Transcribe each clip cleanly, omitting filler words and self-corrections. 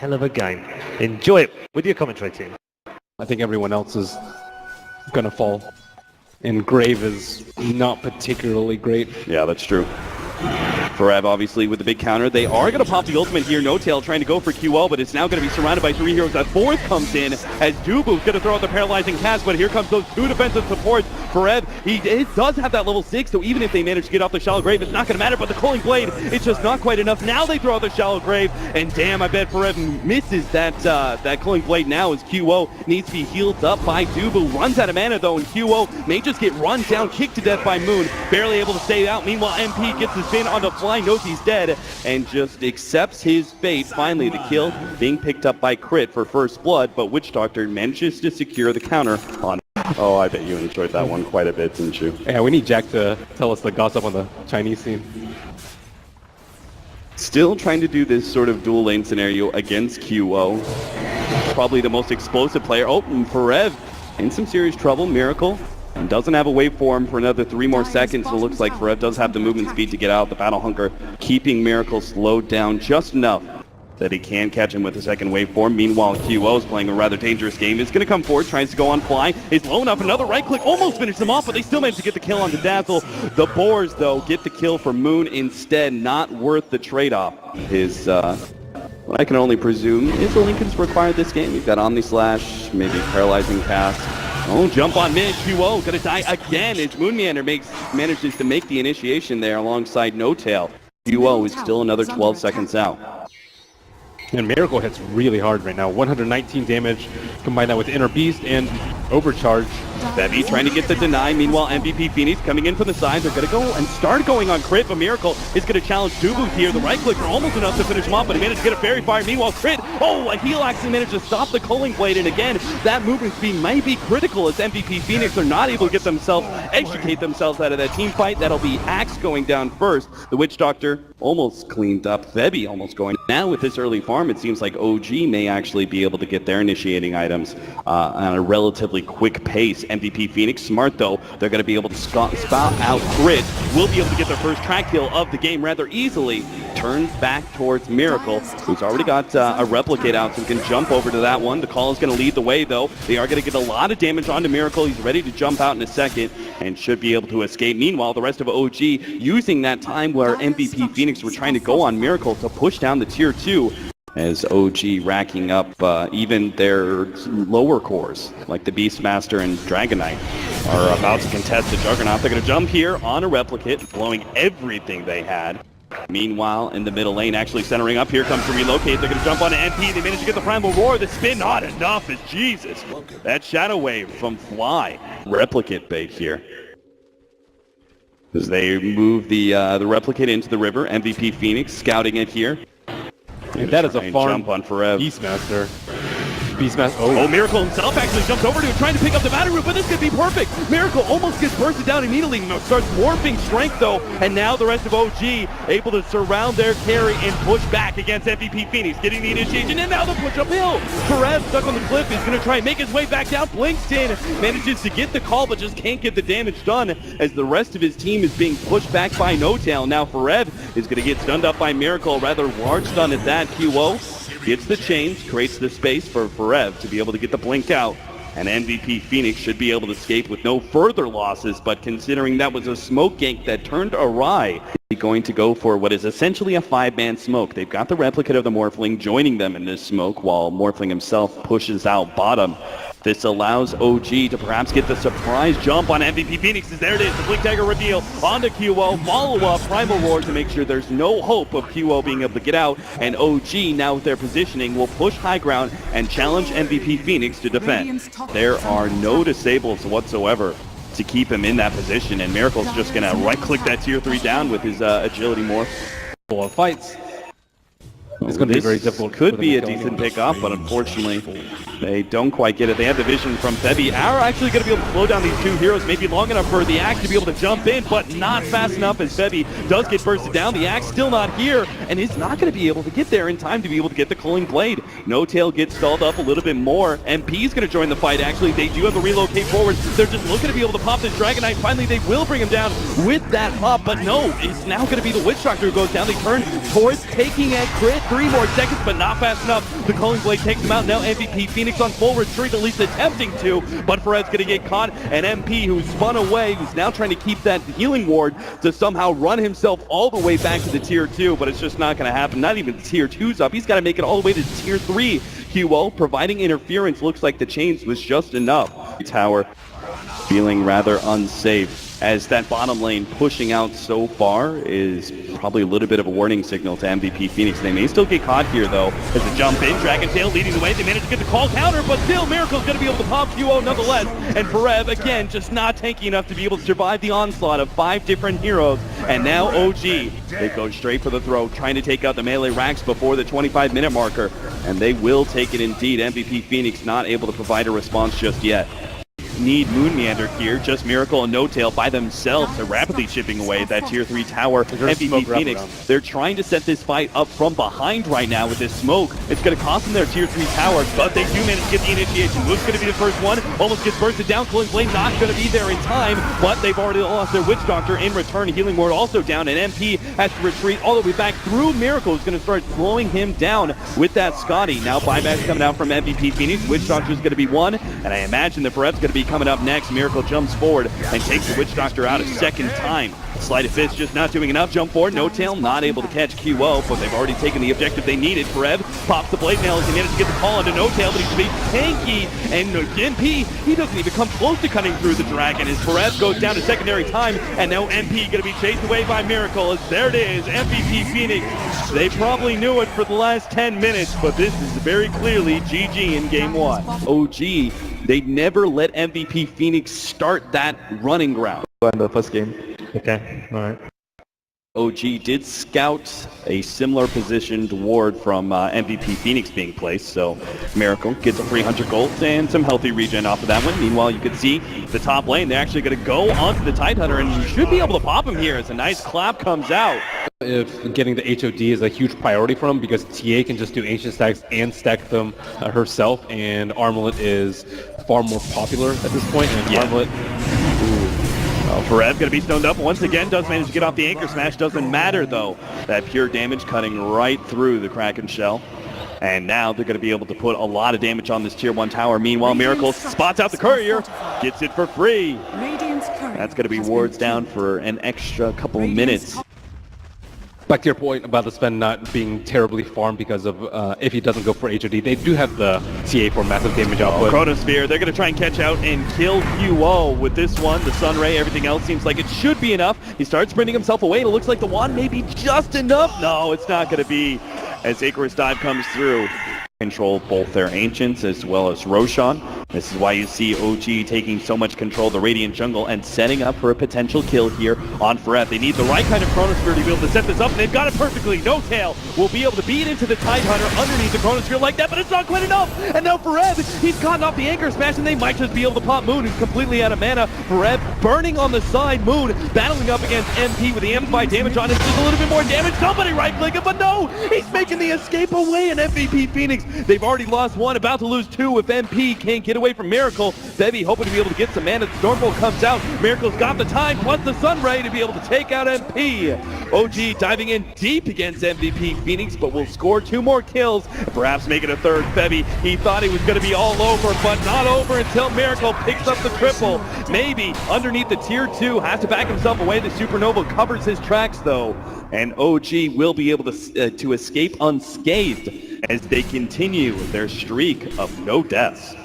hell of a game. Enjoy it with your commentary team. I think everyone else is going to fall. And Grave is not particularly great. Yeah, that's true. Forev, obviously, with the big counter. They are going to pop the ultimate here. No Tail trying to go for QL, but it's now going to be surrounded by 3 heroes. That fourth comes in as Dubu's going to throw out the paralyzing cast, but here comes those 2 defensive supports. Forev, he does have that level 6, so even if they manage to get off the Shallow Grave, it's not going to matter, but the Culling Blade, it's just not quite enough. Now they throw out the Shallow Grave, and damn, I bet Forev misses that Culling Blade now as QO needs to be healed up by Dubu. Runs out of mana, though, and QO may just get run down, kicked to death by Moon. Barely able to stay out. Meanwhile, MP gets the spin on the fly, knows he's dead, and just accepts his fate. Finally, the kill being picked up by Crit for first blood, but Witch Doctor manages to secure the counter on. Oh, I bet you enjoyed that one quite a bit, didn't you? Yeah, we need Jack to tell us the gossip on the Chinese scene. Still trying to do this sort of dual lane scenario against QO. Probably the most explosive player. Oh, and Forev in some serious trouble. Miracle. And doesn't have a waveform for another 3 more seconds. It looks like Forev does have the movement speed to get out. The Battle Hunger keeping Miracle slowed down just enough that he can catch him with a second waveform. Meanwhile, QO is playing a rather dangerous game. He's going to come forward, tries to go on fly. Is low enough, another right click, almost finished them off, but they still managed to get the kill on the Dazzle. The Boars, though, get the kill for Moon instead. Not worth the trade-off. His, what I can only presume is a Lincoln's required this game. We've got Omni Slash, maybe Paralyzing Cast. Oh, jump on mid. QO gonna die again as Moon Meander manages to make the initiation there alongside No Tail. QO is still another 12 seconds out. And Miracle hits really hard right now. 119 damage. Combine that with Inner Beast and Overcharge. Bevy trying to get the deny. Meanwhile, MVP Phoenix coming in from the side. They're going to go and start going on Crit, but Miracle is going to challenge Dubu here. The right click are almost enough to finish him off, but he managed to get a Fairy Fire. Meanwhile, Crit, a heal actually managed to stop the Culling Blade, and again, that movement speed might be critical as MVP Phoenix are not able to get themselves, extricate themselves out of that team fight. That'll be Axe going down first. The Witch Doctor almost cleaned up. Bevy almost going. Now with this early farm, it seems like OG may actually be able to get their initiating items on a relatively quick pace. MVP Phoenix, smart though, they're going to be able to spout out Crit. Will be able to get their first track kill of the game rather easily. Turns back towards Miracle, who's already got a Replicate out, so he can jump over to that one. The call is going to lead the way though. They are going to get a lot of damage onto Miracle. He's ready to jump out in a second and should be able to escape. Meanwhile, the rest of OG using that time where MVP Phoenix were trying to go on Miracle to push down the tier 2. As OG racking up even their lower cores, like the Beastmaster and Dragon Knight, are about to contest the Juggernaut. They're going to jump here on a Replicate, blowing everything they had. Meanwhile, in the middle lane, actually centering up, here comes to relocate. They're going to jump on an MP. They manage to get the Primal Roar. The spin, not enough. As Jesus. That Shadow Wave from Fly. Replicate bait here. As they move the Replicate into the river. MVP Phoenix scouting it here. And that is a farm jump on Forev. Beastmaster. Oh, Miracle himself actually jumps over to it, trying to pick up the battery root, but this could be perfect. Miracle almost gets bursted down immediately, starts warping strength though, and now the rest of OG able to surround their carry and push back against MVP Phoenix, getting the initiation, and now the push uphill. Perez stuck on the cliff, is going to try and make his way back down. Blinkston manages to get the call, but just can't get the damage done as the rest of his team is being pushed back by No Tail. Now Forev is going to get stunned up by Miracle, rather large stun at that. QO gets the change, creates the space for Forev to be able to get the blink out, and MVP Phoenix should be able to escape with no further losses, but considering that was a smoke gank that turned awry, they're going to go for what is essentially a 5-man smoke. They've got the Replicate of the Morphling joining them in this smoke, while Morphling himself pushes out bottom. This allows OG to perhaps get the surprise jump on MVP Phoenix. There it is, the Blink Dagger reveal onto QO. Follow-up Primal Roar to make sure there's no hope of QO being able to get out. And OG, now with their positioning, will push high ground and challenge MVP Phoenix to defend. There are no disables whatsoever to keep him in that position. And Miracle's just going to right-click that tier 3 down with his agility morph. Full of fights. It's going to be very difficult. Could be a decent pick-off, but unfortunately, they don't quite get it. They have the vision from Bevy. Are actually going to be able to slow down these 2 heroes, maybe long enough for the Axe to be able to jump in, but not fast enough as Bevy does get bursted down. The Axe still not here, and is not going to be able to get there in time to be able to get the Culling Blade. No Tail gets stalled up a little bit more. MP is going to join the fight, actually. They do have the relocate forward. They're just looking to be able to pop this Dragon Knight. Finally, they will bring him down with that pop, but no, it's now going to be the Witch Doctor who goes down. They turn towards taking a Crit. 3 more seconds, but not fast enough. The Culling Blade takes him out. Now MVP Phoenix on full retreat, at least attempting to, but Fared's gonna get caught, and MP, who's spun away, who's now trying to keep that healing ward to somehow run himself all the way back to the tier 2, but it's just not gonna happen. Not even the tier 2's up. He's gotta make it all the way to tier 3. QO providing interference. Looks like the chains was just enough. Tower feeling rather unsafe, as that bottom lane pushing out so far is probably a little bit of a warning signal to MVP Phoenix. They may still get caught here, though, as the jump in. Dragon Tail leading the way. They managed to get the call counter, but still, Miracle's going to be able to pop QO nonetheless. And Farev, again, just not tanky enough to be able to survive the onslaught of 5 different heroes. And now OG, they go straight for the throat, trying to take out the melee racks before the 25-minute marker. And they will take it indeed. MVP Phoenix not able to provide a response just yet. Need Moon Meander here, just Miracle and No-Tail by themselves are rapidly chipping away that tier 3 tower. MVP Phoenix, they're trying to set this fight up from behind right now with this smoke. It's going to cost them their tier 3 tower, but they do manage to get the initiation. Moon's going to be the first one, almost gets bursted down. Culling Blade not going to be there in time, but they've already lost their Witch Doctor in return. Healing Ward also down, and MP has to retreat all the way back through Miracle, who's going to start slowing him down with that Scotty. Now buybacks coming out from MVP Phoenix. Witch Doctor is going to be one, and I imagine the Farev's going to be coming up next. Miracle jumps forward and takes the Witch Doctor out a second time. Sleight of Fist just not doing enough. Jump forward. No-Tail not able to catch QO, but they've already taken the objective they needed. Farev pops the blade nail as he managed to get the call onto No-Tail, but he's being tanky. And MP, he doesn't even come close to cutting through the dragon as Farev goes down to secondary time. And now MP going to be chased away by Miracle. As there it is, MVP Phoenix. They probably knew it for the last 10 minutes, but this is very clearly GG in game 1. OG, they never let MVP Phoenix start that running ground in the first game. Okay, all right. OG did scout a similar positioned ward from MVP Phoenix being placed, so Miracle gets a 300 gold and some healthy regen off of that one. Meanwhile, you can see the top lane, they're actually going to go onto the Tidehunter, and you should be able to pop him here as a nice clap comes out. If getting the HOD is a huge priority for him, because TA can just do ancient stacks and stack them herself, and Armlet is far more popular at this point, and Armlet... Farev going to be stoned up once again, does manage to get off the anchor smash, doesn't matter though. That pure damage cutting right through the Kraken shell. And now they're going to be able to put a lot of damage on this tier 1 tower. Meanwhile, Miracle spots out the courier, gets it for free. That's going to be wards down for an extra couple of minutes. Back to your point about the spend not being terribly farmed because of if he doesn't go for HOD, they do have the TA for massive damage output. Chronosphere, they're going to try and catch out and kill QO with this one. The Sunray, everything else seems like it should be enough. He starts sprinting himself away, and it looks like the wand may be just enough. No, it's not going to be, as Icarus Dive comes through. Control both their Ancients as well as Roshan. This is why you see OG taking so much control of the Radiant Jungle and setting up for a potential kill here on Farev. They need the right kind of Chronosphere to be able to set this up, and they've got it perfectly. No-Tail will be able to beat into the Tidehunter underneath the Chronosphere like that, but it's not quite enough. And now Farev, he's gotten off the anchor smash, and they might just be able to pop Moon, who's completely out of mana. Farev burning on the side. Moon battling up against MP with the amplified damage on it. Just a little bit more damage. Somebody right-clicking, but no! He's making the escape away, and MVP Phoenix, they've already lost 1, about to lose 2 if MP can't get away from Miracle. Bevy hoping to be able to get some mana. Stormbolt comes out. Miracle's got the time, plus the Sunray to be able to take out MP. OG diving in deep against MVP Phoenix, but will score 2 more kills, perhaps make it a third. Bevy, he thought he was going to be all over, but not over until Miracle picks up the triple. Maybe underneath the tier 2, has to back himself away. The Supernova covers his tracks though, and OG will be able to escape unscathed as they continue their streak of no deaths.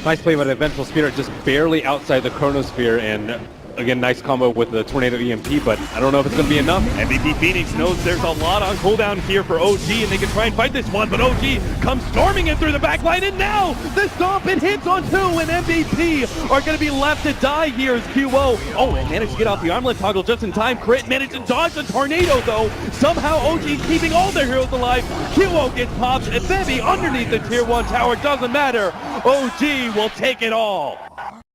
Nice play by the Vengeful Spirit, just barely outside the Chronosphere, and again, nice combo with the Tornado EMP, but I don't know if it's going to be enough. MVP Phoenix knows there's a lot on cooldown here for OG, and they can try and fight this one, but OG comes storming in through the back line, and now the stomp, it hits on 2, and MVP are going to be left to die here as QO. Oh, and managed to get off the armlet toggle just in time. Crit managed to dodge the tornado, though. Somehow OG keeping all their heroes alive. QO gets popped, and Bevy underneath the tier 1 tower, doesn't matter. OG will take it all.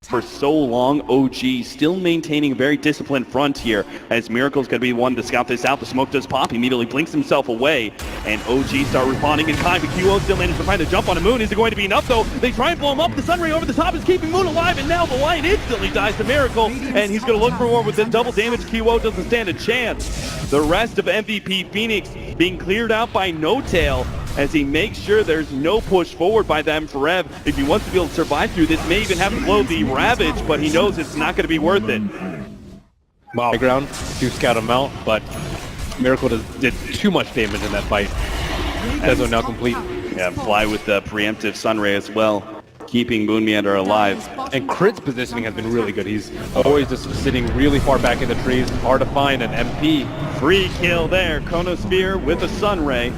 For so long, OG still maintaining a very disciplined front here, as Miracle's going to be one to scout this out. The smoke does pop, he immediately blinks himself away, and OG start responding in kind, but QO still managed to find a jump on a Moon. Is it going to be enough, though? They try and blow him up. The Sunray over the top is keeping Moon alive, and now the Lion instantly dies to Miracle, and he's going to look for more with this double damage. QO doesn't stand a chance. The rest of MVP Phoenix being cleared out by No Tail, as he makes sure there's no push forward by them for Rev. If he wants to be able to survive through this, may even have to blow the Ravage, but he knows it's not going to be worth it. Wow. High ground to scout him out, but Miracle did too much damage in that fight. Dezo now complete. Yeah, fly with the preemptive Sunray as well, keeping Moon Meander alive. And Crit's positioning has been really good. He's always just sitting really far back in the trees, hard to find an MP. Free kill there, Chronosphere with a Sunray.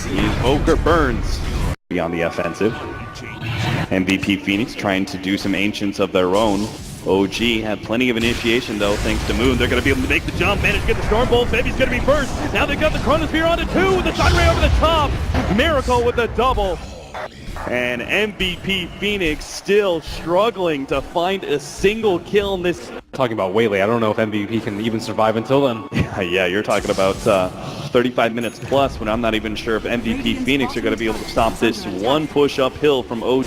He's Poker Burns on the offensive. MVP Phoenix trying to do some Ancients of their own. OG have plenty of initiation though, thanks to Moon. They're going to be able to make the jump, manage to get the Stormbolt. Baby's going to be first. Now they've got the Chronosphere onto 2 with the Sunray over the top. Miracle with the double. And MVP Phoenix still struggling to find a single kill in this. Talking about Waylay, I don't know if MVP can even survive until then. Yeah, you're talking about 35 minutes plus, when I'm not even sure if MVP Phoenix are going to be able to stop this one push uphill from OG.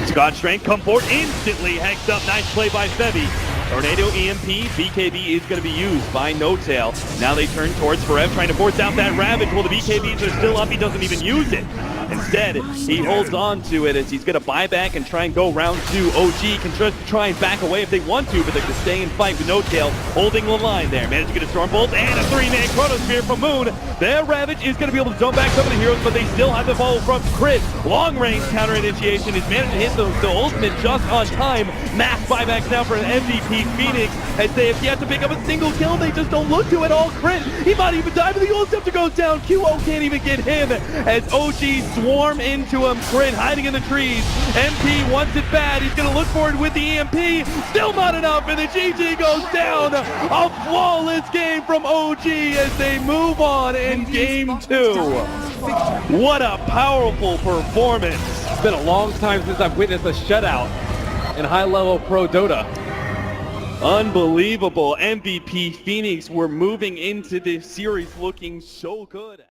Scott Strength come forward instantly, hexed up. Nice play by Febby. Tornado EMP, BKB is going to be used by No Tail. Now they turn towards Forev, trying to force out that Ravage. Well, the BKBs are still up, he doesn't even use it. Instead, he holds on to it as he's going to buy back and try and go round 2. OG can just try and back away if they want to, but they're going to stay and fight with No Tail holding the line there. Managed to get a Stormbolt and a 3-man Chronosphere from Moon. Their Ravage is going to be able to dump back some of the heroes, but they still have the follow from Crit. Long range counter initiation is managed to hit the ultimate just on time. Mass buybacks now for an MVP Phoenix, as they have yet to pick up a single kill. They just don't look to it all. Crit, he might even die, but the ult scepter goes down. QO can't even get him as OG swarm into him. Crit hiding in the trees. MP wants it bad. He's going to look for it with the EMP. Still not enough, and the GG goes down. A flawless game from OG as they move on in game 2. What a powerful performance. It's been a long time since I've witnessed a shutout in high-level pro Dota. Unbelievable. MVP Phoenix were moving into this series looking so good.